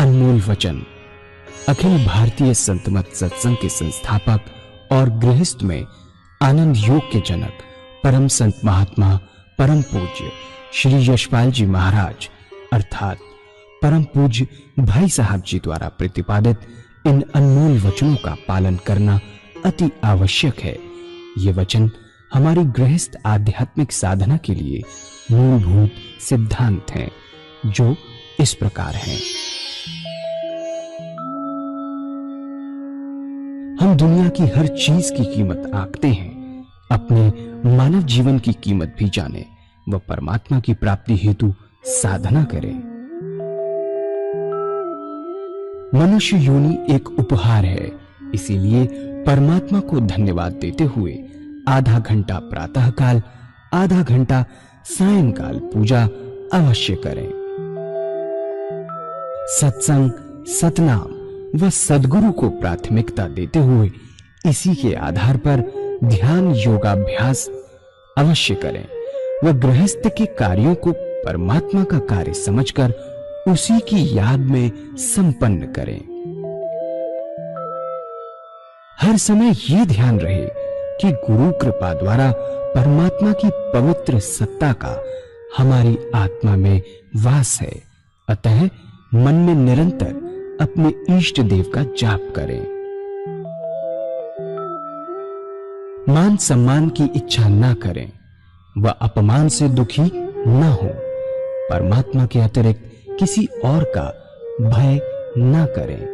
अनमोल वचन अखिल भारतीय संत मत सत्संग के संस्थापक और गृहस्थ में आनंद योग के जनक परम संत महात्मा परम पूज्य श्री यशपाल जी महाराज अर्थात परम पूज्य भाई साहब जी द्वारा प्रतिपादित इन अनमोल वचनों का पालन करना अति आवश्यक है। ये वचन हमारी गृहस्थ आध्यात्मिक साधना के लिए मूलभूत सिद्धांत हैं, जो इस प्रकार हैं। हम दुनिया की हर चीज की कीमत आंकते हैं, अपने मानव जीवन की कीमत भी जाने व परमात्मा की प्राप्ति हेतु साधना करें। मनुष्य योनि एक उपहार है, इसीलिए परमात्मा को धन्यवाद देते हुए आधा घंटा प्रातःकाल, आधा घंटा सायंकाल पूजा अवश्य करें। सत्संग, सतनाम व सद्गुरु को प्राथमिकता देते हुए इसी के आधार पर ध्यान योगाभ्यास अवश्य करें व गृहस्थ के कार्यों को परमात्मा का कार्य समझकर उसी की याद में संपन्न करें। हर समय ये ध्यान रहे कि गुरु कृपा द्वारा परमात्मा की पवित्र सत्ता का हमारी आत्मा में वास है, अतः मन में निरंतर अपने इष्ट देव का जाप करें। मान सम्मान की इच्छा ना करें व अपमान से दुखी न हो। परमात्मा के अतिरिक्त किसी और का भय न करें।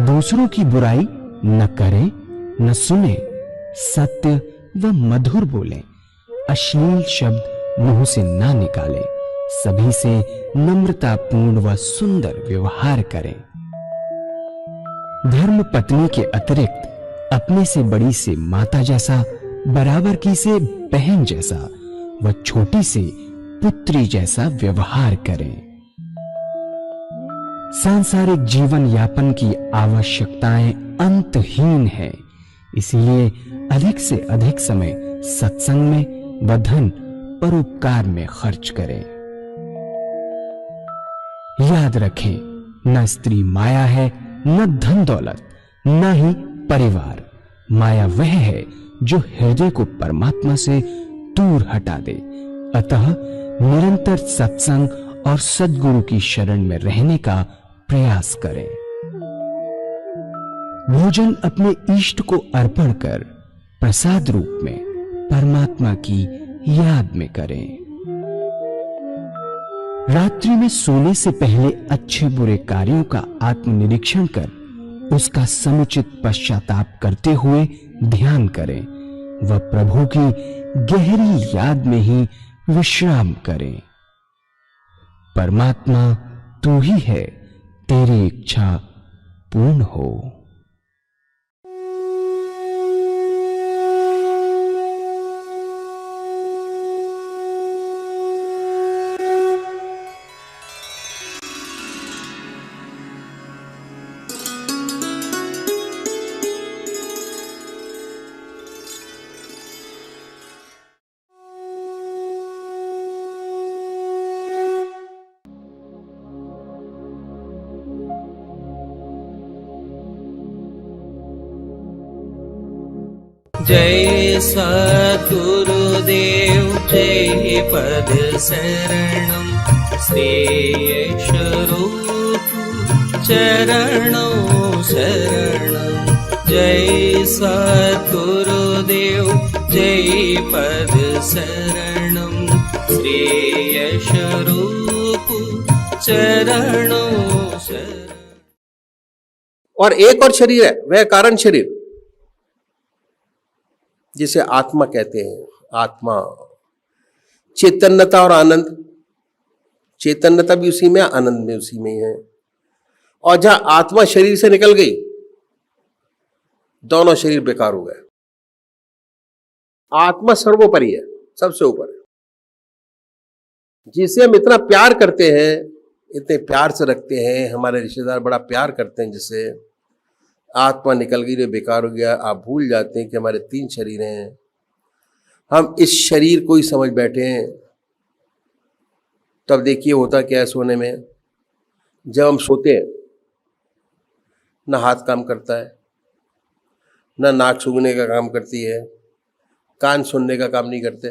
दूसरों की बुराई न करें, न सुने, सत्य व मधुर बोलें, अश्लील शब्द मुंह से ना निकालें, सभी से नम्रतापूर्ण व सुंदर व्यवहार करें। धर्म पत्नी के अतिरिक्त अपने से बड़ी से माता जैसा, बराबर की से बहन जैसा व छोटी से पुत्री जैसा व्यवहार करें। सांसारिक जीवन यापन की आवश्यकताएं अंतहीन है, इसलिए अधिक से अधिक समय सत्संग में व धन परोपकार में खर्च करें। याद रखें, न स्त्री माया है, न धन दौलत, न ही परिवार। माया वह है जो हृदय को परमात्मा से दूर हटा दे। अतः निरंतर सत्संग और सद्गुरु की शरण में रहने का प्रयास करें। भोजन अपने इष्ट को अर्पण कर प्रसाद रूप में परमात्मा की याद में करें। रात्रि में सोने से पहले अच्छे बुरे कार्यों का आत्मनिरीक्षण कर उसका समुचित पश्चाताप करते हुए ध्यान करें व प्रभु की गहरी याद में ही विश्राम करें। परमात्मा तू ही है, तेरी इच्छा पूर्ण हो। जय सद्गुरुदेव जय पद शरणं श्रेयस्वरूप चरणों शरणं। जय सद्गुरुदेव जय पद शरणं श्रेयस्वरूप चरणों शरणं। और एक और शरीर है, वह कारण शरीर जिसे आत्मा कहते हैं। आत्मा, चैतन्यता और आनंद। चैतन्यता भी उसी में, आनंद भी उसी में है। और जहां आत्मा शरीर से निकल गई, दोनों शरीर बेकार हो गए। आत्मा सर्वोपरि है, सबसे ऊपर है, जिसे हम इतना प्यार करते हैं, इतने प्यार से रखते हैं। हमारे रिश्तेदार बड़ा प्यार करते हैं, जिससे आत्मा निकल गई, बेकार हो गया। आप भूल जाते हैं कि हमारे 3 शरीर हैं। हम इस शरीर को ही समझ बैठे हैं। तब देखिए होता क्या है सोने में, जब हम सोते हैं ना हाथ काम करता है, ना नाक सूंघने का काम करती है, कान सुनने का काम नहीं करते,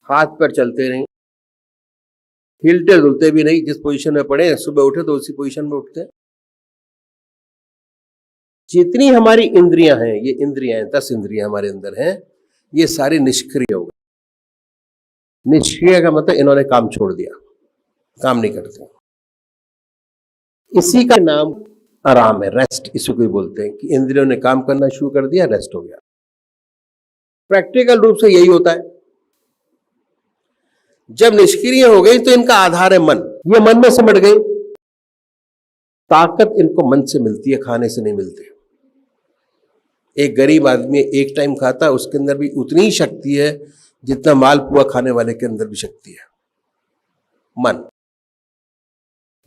हाथ पर चलते नहीं, हिलते डुलते भी नहीं। जिस पोजीशन में पड़े सुबह उठे तो उसी पोजीशन में उठते हैं। जितनी हमारी इंद्रियां हैं, ये इंद्रियां हैं, 10 इंद्रियां हमारे अंदर हैं, ये सारी निष्क्रिय हो गई। निष्क्रिय का मतलब इन्होंने काम छोड़ दिया, काम नहीं करते। इसी का नाम आराम है, रेस्ट इसी को ही बोलते हैं कि इंद्रियों ने काम करना शुरू कर दिया, रेस्ट हो गया। प्रैक्टिकल रूप से यही होता है। जब निष्क्रिय हो गई तो इनका आधार है मन, ये मन में सिमट गई। ताकत इनको मन से मिलती है, खाने से नहीं मिलती। एक गरीब आदमी एक टाइम खाता है, उसके अंदर भी उतनी ही शक्ति है जितना मालपुआ खाने वाले के अंदर भी शक्ति है।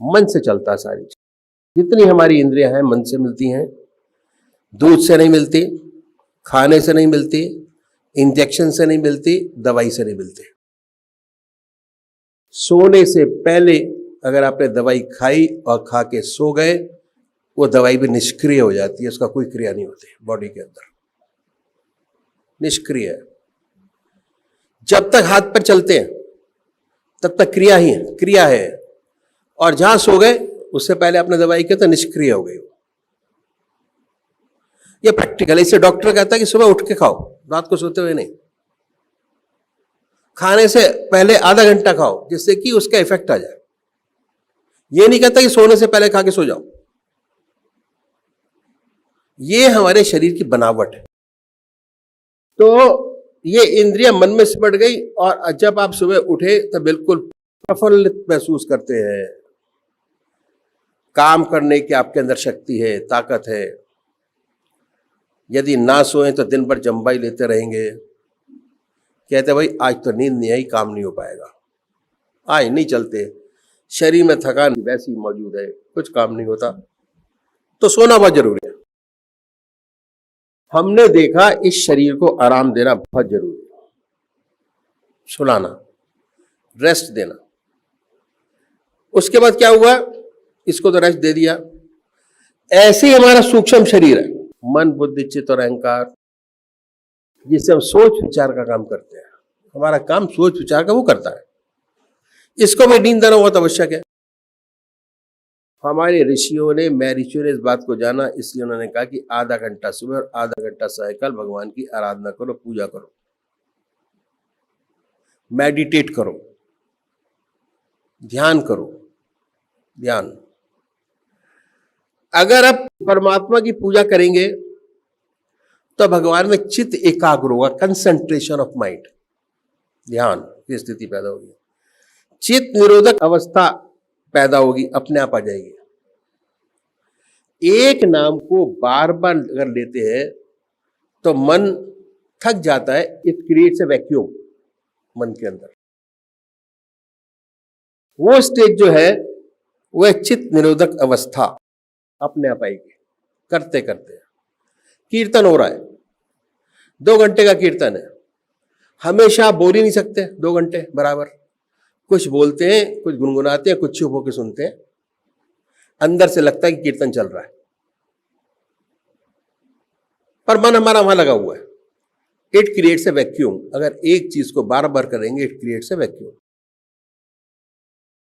मन से चलता है सारी चीज। जितनी हमारी इंद्रियां हैं मन से मिलती हैं, दूध से नहीं मिलती, खाने से नहीं मिलती, इंजेक्शन से नहीं मिलती, दवाई से नहीं मिलती। सोने से पहले अगर आपने दवाई खाई और खा के सो गए, वो दवाई भी निष्क्रिय हो जाती है, उसका कोई क्रिया नहीं होती बॉडी के अंदर, निष्क्रिय है। जब तक हाथ पर चलते हैं तब तक क्रिया ही है, क्रिया है। और जहां सो गए उससे पहले आपने दवाई की तो निष्क्रिय हो गई। ये प्रैक्टिकल। इसे डॉक्टर कहता है कि सुबह उठ के खाओ, रात को सोते हुए नहीं। खाने से पहले आधा घंटा खाओ जिससे कि उसका इफेक्ट आ जाए। ये नहीं कहता कि सोने से पहले खा के सो जाओ। ये हमारे शरीर की बनावट है। तो ये इंद्रियां मन में सिमट गई और जब आप सुबह उठे तो बिल्कुल प्रफुल्लित महसूस करते हैं। काम करने की आपके अंदर शक्ति है, ताकत है। यदि ना सोएं तो दिन भर जम्बाई लेते रहेंगे। कहते भाई आज तो नींद नहीं आई, काम नहीं हो पाएगा, आज नहीं चलते, शरीर में थकान वैसी मौजूद है, कुछ काम नहीं होता। तो सोना बहुत जरूरी है। हमने देखा इस शरीर को आराम देना बहुत जरूरी है, सुलाना, रेस्ट देना। उसके बाद क्या हुआ, इसको तो रेस्ट दे दिया। ऐसे ही हमारा सूक्ष्म शरीर है, मन बुद्धि चित्त और अहंकार, जिससे हम सोच विचार का काम करते हैं। हमारा काम सोच विचार का वो करता है। इसको भी नींद देना बहुत आवश्यक है। हमारे ऋषियों ने, मैं ऋषियों ने इस बात को जाना, इसलिए उन्होंने कहा कि आधा घंटा सुबह और आधा घंटा सायंकाल भगवान की आराधना करो, पूजा करो, मेडिटेट करो, ध्यान करो। ध्यान, अगर आप परमात्मा की पूजा करेंगे तो भगवान में चित्त एकाग्र होगा, कंसंट्रेशन ऑफ माइंड, ध्यान की स्थिति पैदा होगी, चित्त निरोधक अवस्था पैदा होगी, अपने आप आ जाएगी। एक नाम को बार बार अगर लेते हैं तो मन थक जाता है। इट क्रिएट्स ए वैक्यूम मन के अंदर। वो स्टेज जो है वह चित्त निरोधक अवस्था अपने आप आएगी। करते करते कीर्तन हो रहा है, 2 घंटे का कीर्तन है, हमेशा आप बोल ही नहीं सकते 2 घंटे बराबर। कुछ बोलते हैं, कुछ गुनगुनाते हैं, कुछ चुप होकर सुनते हैं। अंदर से लगता है कि कीर्तन चल रहा है, पर मन हमारा वहां लगा हुआ है। It creates a vacuum. अगर एक चीज को बार बार करेंगे, इट क्रिएट्स ए वैक्यूम।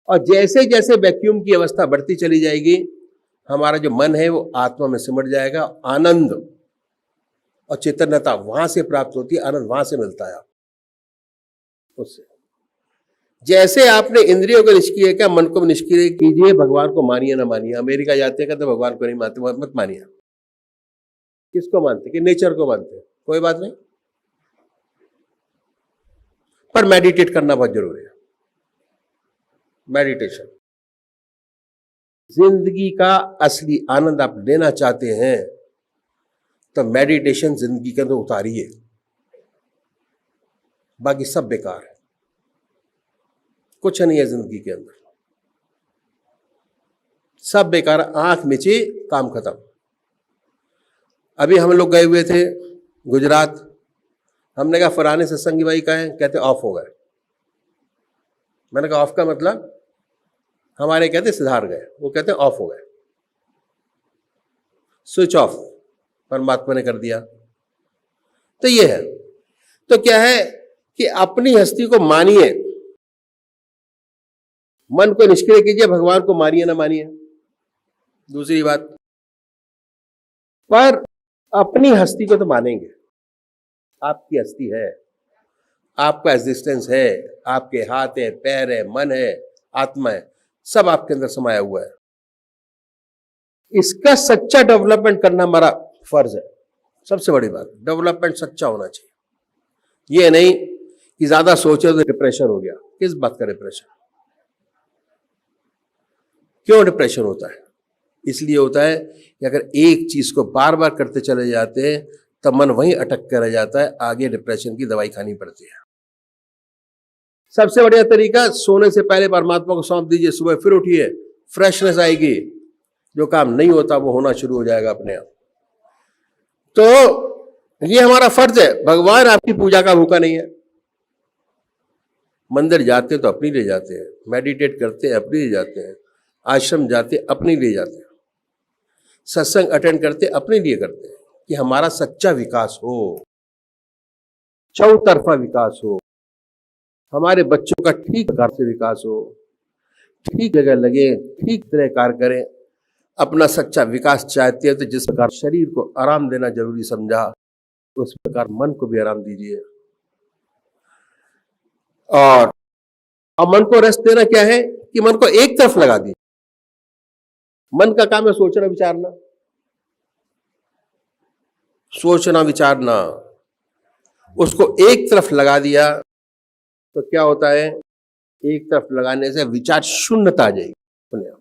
और जैसे जैसे वैक्यूम की अवस्था बढ़ती चली जाएगी, हमारा जो मन है वो आत्मा में सिमट जाएगा। आनंद और चैतन्यता वहां से प्राप्त होती है, आनंद वहां से मिलता है उससे। जैसे आपने इंद्रियों को निष्क्रिय किया, मन को निष्क्रिय कीजिए। भगवान को मानिए ना मानिए, अमेरिका जाते हैं कहते भगवान को नहीं मानते, मत मानिए। किसको मानते? कि नेचर को मानते? कोई बात नहीं, पर मेडिटेट करना बहुत जरूरी है। मेडिटेशन, जिंदगी का असली आनंद आप लेना चाहते हैं तो मेडिटेशन जिंदगी के अंदर उतारिए, बाकी सब बेकार है, कुछ नहीं है जिंदगी के अंदर, सब बेकार। आंख मिची, काम खत्म। अभी हम लोग गए हुए थे गुजरात, हमने कहा फलाने सत्संगी भाई का है, कहते ऑफ हो गए। मैंने कहा ऑफ का मतलब? हमारे कहते सुधार गए, वो कहते हैं ऑफ हो गए, स्विच ऑफ परमात्मा ने कर दिया। तो ये है, तो क्या है कि अपनी हस्ती को मानिए, मन को निष्क्रिय कीजिए, भगवान को मानिए ना मानिए दूसरी बात, पर अपनी हस्ती को तो मानेंगे। आपकी हस्ती है, आपका एग्जिस्टेंस है, आपके हाथ है, पैर है, मन है, आत्मा है, सब आपके अंदर समाया हुआ है। इसका सच्चा डेवलपमेंट करना हमारा फर्ज है। सबसे बड़ी बात, डेवलपमेंट सच्चा होना चाहिए। ये नहीं कि ज्यादा सोचे तो डिप्रेशन हो गया। किस बात का डिप्रेशन? क्यों डिप्रेशन होता है? इसलिए होता है कि अगर एक चीज को बार बार करते चले जाते हैं तब मन वहीं अटक कर रह जाता है, आगे डिप्रेशन की दवाई खानी पड़ती है। सबसे बढ़िया तरीका, सोने से पहले परमात्मा को सौंप दीजिए, सुबह फिर उठिए, फ्रेशनेस आएगी, जो काम नहीं होता वो होना शुरू हो जाएगा अपने आप। तो ये हमारा फर्ज है। भगवान आपकी पूजा का भूखा नहीं है। मंदिर जाते तो अपनी ले जाते हैं, मेडिटेट करते हैं अपनी ले जाते हैं, आश्रम जाते अपने लिए जाते हैं, सत्संग अटेंड करते अपने लिए करते हैं, कि हमारा सच्चा विकास हो, चौतरफा विकास हो, हमारे बच्चों का ठीक प्रकार से विकास हो, ठीक जगह लगे, ठीक तरह कार्य करें। अपना सच्चा विकास चाहते हैं तो जिस प्रकार शरीर को आराम देना जरूरी समझा, उस प्रकार मन को भी आराम दीजिए। और मन को रेस्ट देना क्या है कि मन को एक तरफ लगा दीजिए। मन का काम है सोचना विचारना, सोचना विचारना। उसको एक तरफ लगा दिया तो क्या होता है, एक तरफ लगाने से विचार शून्यता आ जाएगी अपने आप।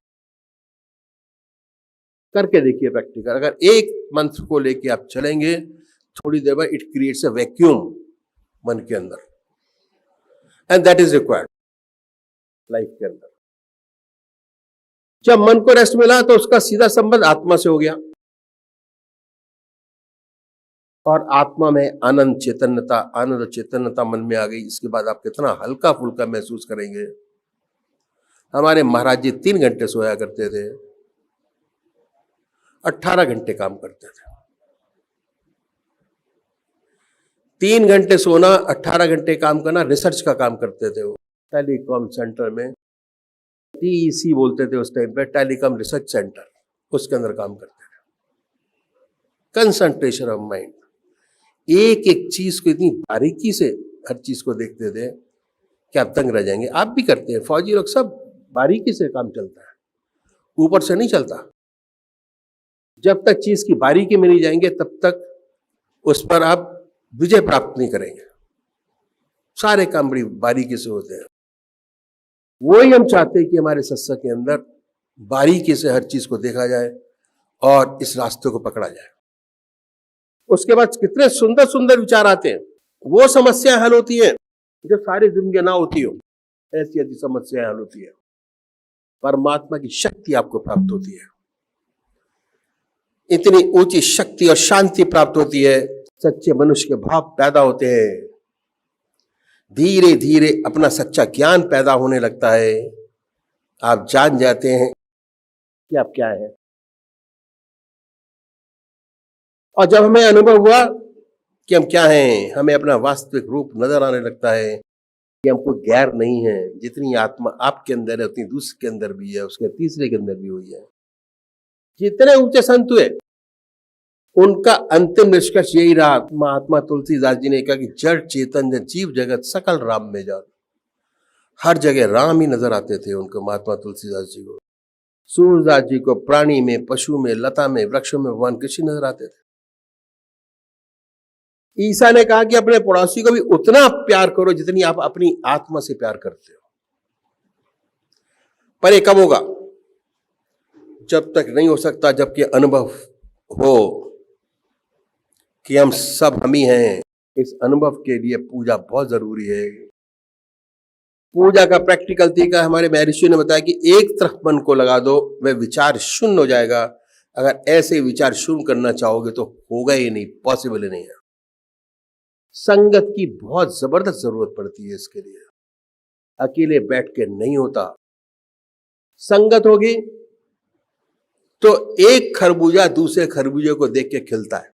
करके देखिए प्रैक्टिकल। अगर एक मंत्र को लेके आप चलेंगे, थोड़ी देर बाद इट क्रिएट्स अ वैक्यूम मन के अंदर, and that is required life के अंदर। जब मन को रेस्ट मिला तो उसका सीधा संबंध आत्मा से हो गया, और आत्मा में आनंद चैतन्यता, आनंद चैतन्यता मन में आ गई। इसके बाद आप कितना हल्का फुल्का महसूस करेंगे। हमारे महाराज जी 3 घंटे सोया करते थे, 18 घंटे काम करते थे। 3 घंटे सोना, 18 घंटे काम करना, रिसर्च का काम करते थे वो। टेलीकॉम सेंटर में, टीईसी बोलते थे उस टाइम पे, टेलीकॉम रिसर्च सेंटर, उसके अंदर काम करते थे। कंसंट्रेशन ऑफ माइंड, एक एक चीज को इतनी बारीकी से हर चीज को देखते थे कि आप दंग रह जाएंगे। आप भी करते हैं, फौजी लोग सब बारीकी से काम चलता है, ऊपर से नहीं चलता। जब तक चीज की बारीकी में नहीं जाएंगे तब तक उस पर आप विजय प्राप्त नहीं करेंगे। सारे काम बड़ी बारीकी से होते हैं। वही हम चाहते हैं कि हमारे सत्संग के अंदर बारीकी से हर चीज को देखा जाए और इस रास्ते को पकड़ा जाए। उसके बाद कितने सुंदर सुंदर विचार आते हैं, वो समस्याएं हल होती हैं जो सारी जिंदगी ना होती हो, ऐसी ऐसी समस्याएं हल होती है। परमात्मा की शक्ति आपको प्राप्त होती है, इतनी ऊंची शक्ति और शांति प्राप्त होती है, सच्चे मनुष्य के भाव पैदा होते हैं। धीरे धीरे अपना सच्चा ज्ञान पैदा होने लगता है। आप जान जाते हैं कि आप क्या है। और जब हमें अनुभव हुआ कि हम क्या हैं, हमें अपना वास्तविक रूप नजर आने लगता है कि हमको गैर नहीं है। जितनी आत्मा आपके अंदर है उतनी दूसरे के अंदर भी है, उसके तीसरे के अंदर भी हुई है। जितने ऊंचे संत हुए उनका अंतिम निष्कर्ष यही रहा। महात्मा तुलसीदास जी ने कहा कि जड़ चेतन जीव जगत सकल राम में जान। हर जगह राम ही नजर आते थे उनको, महात्मा तुलसीदास जी को। सूरदास जी को प्राणी में, पशु में, लता में, वृक्षों में भगवान कृष्ण नजर आते थे। ईसा ने कहा कि अपने पड़ोसी को भी उतना प्यार करो जितनी आप अपनी आत्मा से प्यार करते हो। पर ये कब होगा? जब तक नहीं हो सकता जबकि अनुभव हो कि हम सब हम ही हैं। इस अनुभव के लिए पूजा बहुत जरूरी है। पूजा का प्रैक्टिकल तरीका हमारे महर्षि ने बताया कि एक तरफ मन को लगा दो, वह विचार शून्य हो जाएगा। अगर ऐसे विचार शून्य करना चाहोगे तो होगा ही नहीं, पॉसिबल ही नहीं है। संगत की बहुत जबरदस्त जरूरत पड़ती है इसके लिए। अकेले बैठ के नहीं होता। संगत होगी तो एक खरबूजा दूसरे खरबूजे को देख के खिलता है।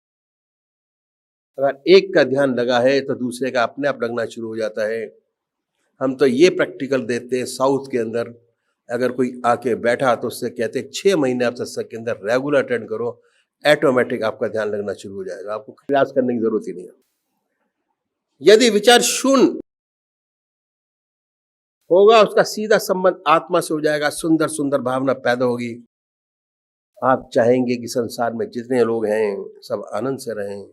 अगर एक का ध्यान लगा है तो दूसरे का अपने आप लगना शुरू हो जाता है। हम तो ये प्रैक्टिकल देते हैं साउथ के अंदर, अगर कोई आके बैठा तो उससे कहते हैं 6 महीने आप सत्संग के अंदर रेगुलर अटेंड करो, ऑटोमेटिक आपका ध्यान लगना शुरू हो जाएगा, आपको प्रयास करने की जरूरत ही नहीं है। यदि विचार शून्य होगा, उसका सीधा संबंध आत्मा से हो जाएगा, सुंदर सुंदर भावना पैदा होगी। आप चाहेंगे कि संसार में जितने लोग हैं सब आनंद से रहें,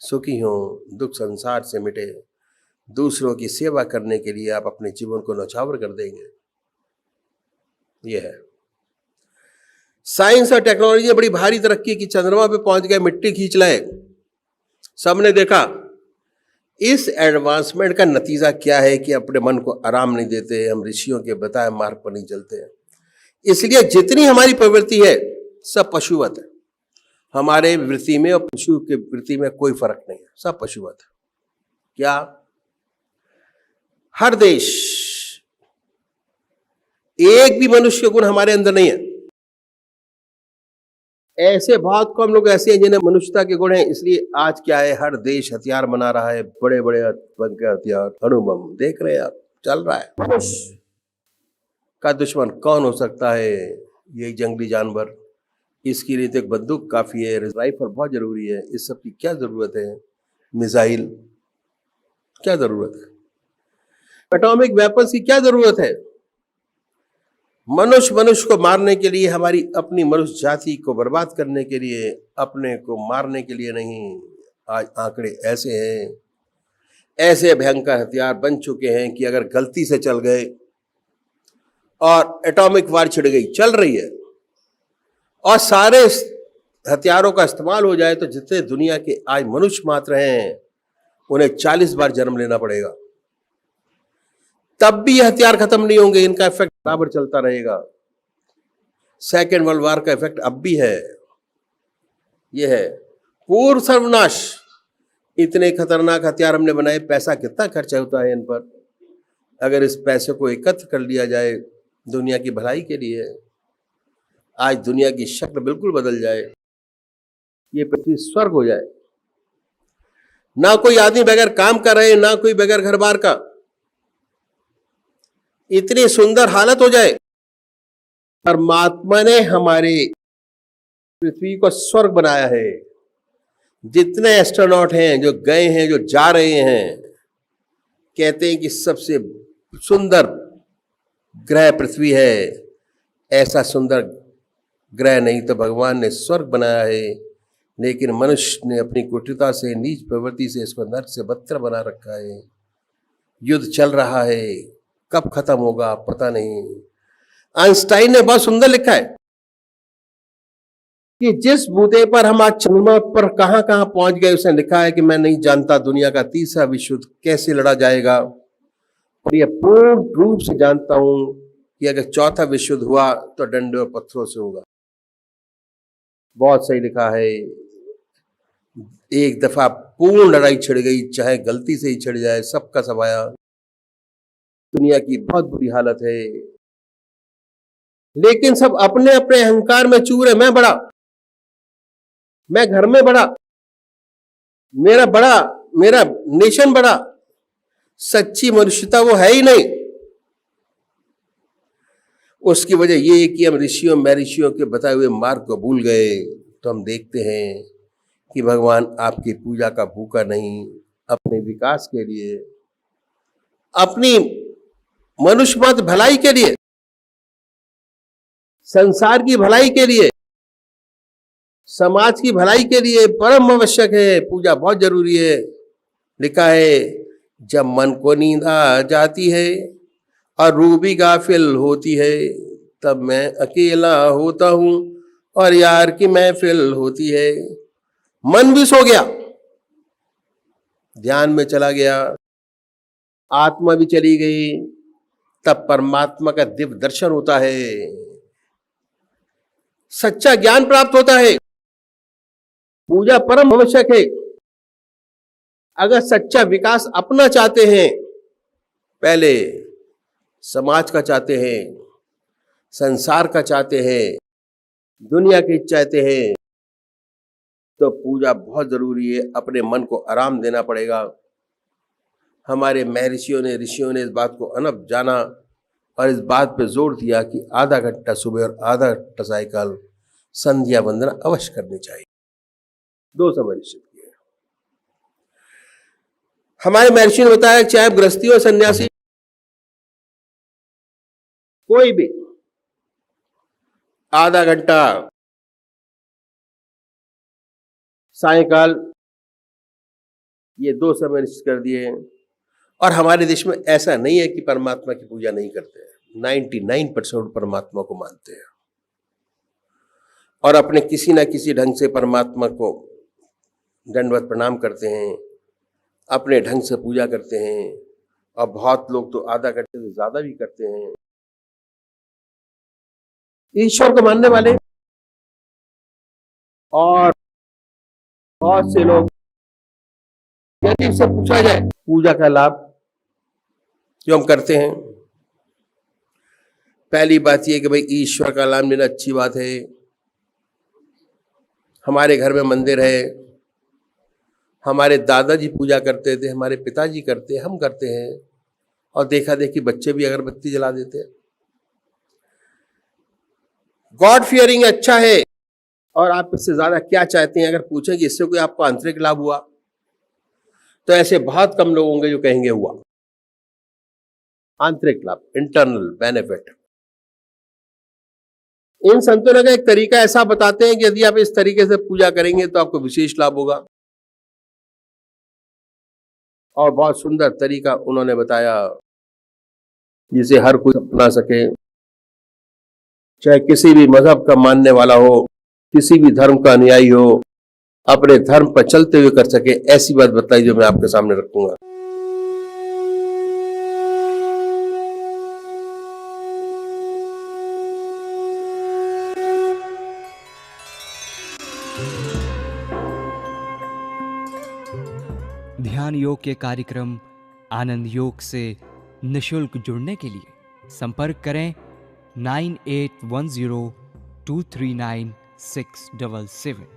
सुखी हों, दुख संसार से मिटे। दूसरों की सेवा करने के लिए आप अपने जीवन को न्यौछावर कर देंगे। यह है साइंस और टेक्नोलॉजी ने बड़ी भारी तरक्की की, चंद्रमा पे पहुंच गए, मिट्टी खींच लाए, सबने देखा। इस एडवांसमेंट का नतीजा क्या है कि अपने मन को आराम नहीं देते, हम ऋषियों के बताए मार्ग पर नहीं चलते हैं। इसलिए जितनी हमारी प्रवृत्ति है सब पशुवत है। हमारे वृत्ति में और पशु के वृत्ति में कोई फर्क नहीं है, सब पशुवत है। क्या? हर देश, एक भी मनुष्य गुण हमारे अंदर नहीं है। ऐसे बहुत कम लोग ऐसे हैं जिन्हें मनुष्यता के गुण हैं। इसलिए आज क्या है, हर देश हथियार बना रहा है, बड़े बड़े हथियार, अणुबम देख रहे हैं आप, चल रहा है। मनुष्य का दुश्मन कौन हो सकता है? यही जंगली जानवर। इसके लिए तो एक बंदूक काफी है, राइफल बहुत जरूरी है। इस सब की क्या जरूरत है? मिसाइल क्या जरूरत है? एटॉमिक वेपन्स की क्या जरूरत है? मनुष्य को मारने के लिए, हमारी अपनी मनुष्य जाति को बर्बाद करने के लिए, अपने को मारने के लिए नहीं। आज आंकड़े ऐसे हैं, ऐसे भयंकर हथियार बन चुके हैं कि अगर गलती से चल गए और एटॉमिक वार छिड़ गई, चल रही है, और सारे हथियारों का इस्तेमाल हो जाए तो जितने दुनिया के आज मनुष्य मात्र हैं उन्हें 40 बार जन्म लेना पड़ेगा, तब भी ये हथियार खत्म नहीं होंगे। इनका इफेक्ट बराबर चलता रहेगा। सेकेंड वर्ल्ड वॉर का इफेक्ट अब भी है। यह है पूर्व सर्वनाश। इतने खतरनाक हथियार हमने बनाए, पैसा कितना खर्चा होता है इन पर। अगर इस पैसे को एकत्र कर लिया जाए दुनिया की भलाई के लिए, आज दुनिया की शक्ल बिल्कुल बदल जाए, ये पृथ्वी स्वर्ग हो जाए। ना कोई आदमी बगैर काम कर रहे, ना कोई बगैर घर बार का, इतनी सुंदर हालत हो जाए। परमात्मा ने हमारे पृथ्वी को स्वर्ग बनाया है। जितने एस्ट्रोनॉट हैं जो गए हैं, जो जा रहे हैं, कहते हैं कि सबसे सुंदर ग्रह पृथ्वी है। ऐसा सुंदर ग्रह नहीं तो भगवान ने स्वर्ग बनाया है, लेकिन मनुष्य ने अपनी कुटिलता से, नीच प्रवृत्ति से इसको नरक से बदतर बना रखा है। युद्ध चल रहा है, कब खत्म होगा पता नहीं। आइंस्टाइन ने बहुत सुंदर लिखा है कि जिस बूते पर हम आज चंद्रमा पर कहां कहां पहुंच गए, उसने लिखा है कि मैं नहीं जानता दुनिया का तीसरा विश्व युद्ध कैसे लड़ा जाएगा, और यह पूर्ण रूप से जानता हूं कि अगर चौथा विश्व युद्ध हुआ तो डंडे और पत्थरों से होगा। बहुत सही लिखा है। एक दफा पूर्ण लड़ाई छिड़ गई, चाहे गलती से ही छिड़ जाए, सबका सवाया। दुनिया की बहुत बुरी हालत है, लेकिन सब अपने अपने अहंकार में चूर है। मैं बड़ा, मैं घर में बड़ा, मेरा नेशन बड़ा। सच्ची मनुष्यता वो है ही नहीं। उसकी वजह ये है कि हम ऋषियों महर्षियों के बताए हुए मार्ग को भूल गए। तो हम देखते हैं कि भगवान आपकी पूजा का भूखा नहीं, अपने विकास के लिए, अपनी मनुष्य मात्र भलाई के लिए, संसार की भलाई के लिए, समाज की भलाई के लिए परम आवश्यक है। पूजा बहुत जरूरी है। लिखा है जब मन को नींद आ जाती है और रूह भी गाफिल होती है, तब मैं अकेला होता हूं और यार की महफिल होती है। मन भी सो गया, ध्यान में चला गया, आत्मा भी चली गई, तब परमात्मा का दिव्य दर्शन होता है, सच्चा ज्ञान प्राप्त होता है। पूजा परम आवश्यक है। अगर सच्चा विकास अपना चाहते हैं, पहले समाज का चाहते हैं, संसार का चाहते हैं, दुनिया की चाहते हैं, तो पूजा बहुत जरूरी है। अपने मन को आराम देना पड़ेगा। हमारे महर्षियों ने, ऋषियों ने इस बात को अनब जाना और इस बात पे जोर दिया कि आधा घंटा सुबह और आधा घंटा सायकाल संध्या वंदना अवश्य करनी चाहिए। 2 समय निश्चित किए। हमारे महर्षि ने बताया चाहे गृहस्थी हो सन्यासी, कोई भी आधा घंटा सायकाल, ये 2 समय निश्चित कर दिए। और हमारे देश में ऐसा नहीं है कि परमात्मा की पूजा नहीं करते हैं। 99% परमात्मा को मानते हैं और अपने किसी ना किसी ढंग से परमात्मा को दंडवत प्रणाम करते हैं, अपने ढंग से पूजा करते हैं। और बहुत लोग तो आधा घंटे से ज्यादा भी करते हैं। ईश्वर को मानने वाले और बहुत से लोग, यदि इससे पूछा जाए पूजा का लाभ जो हम करते हैं, पहली बात यह कि भाई ईश्वर का नाम लेना अच्छी बात है। हमारे घर में मंदिर है, हमारे दादाजी पूजा करते थे, हमारे पिताजी करते हैं, हम करते हैं, और देखा देखी बच्चे भी अगरबत्ती जला देते हैं। गॉड फियरिंग अच्छा है। और आप इससे ज्यादा क्या चाहते हैं? अगर पूछें कि इससे कोई आपको आंतरिक लाभ हुआ, तो ऐसे बहुत कम लोग होंगे जो कहेंगे हुआ। आंतरिक लाभ, इंटरनल बेनिफिट। इन संतों ने एक तरीका ऐसा बताते हैं कि यदि आप इस तरीके से पूजा करेंगे तो आपको विशेष लाभ होगा। और बहुत सुंदर तरीका उन्होंने बताया जिसे हर कोई अपना सके, चाहे किसी भी मजहब का मानने वाला हो, किसी भी धर्म का अनुयायी हो, अपने धर्म पर चलते हुए कर सके। ऐसी बात बताई जो मैं आपके सामने रखूंगा। ध्यान योग के कार्यक्रम आनंद योग से निशुल्क जुड़ने के लिए संपर्क करें 9810239677।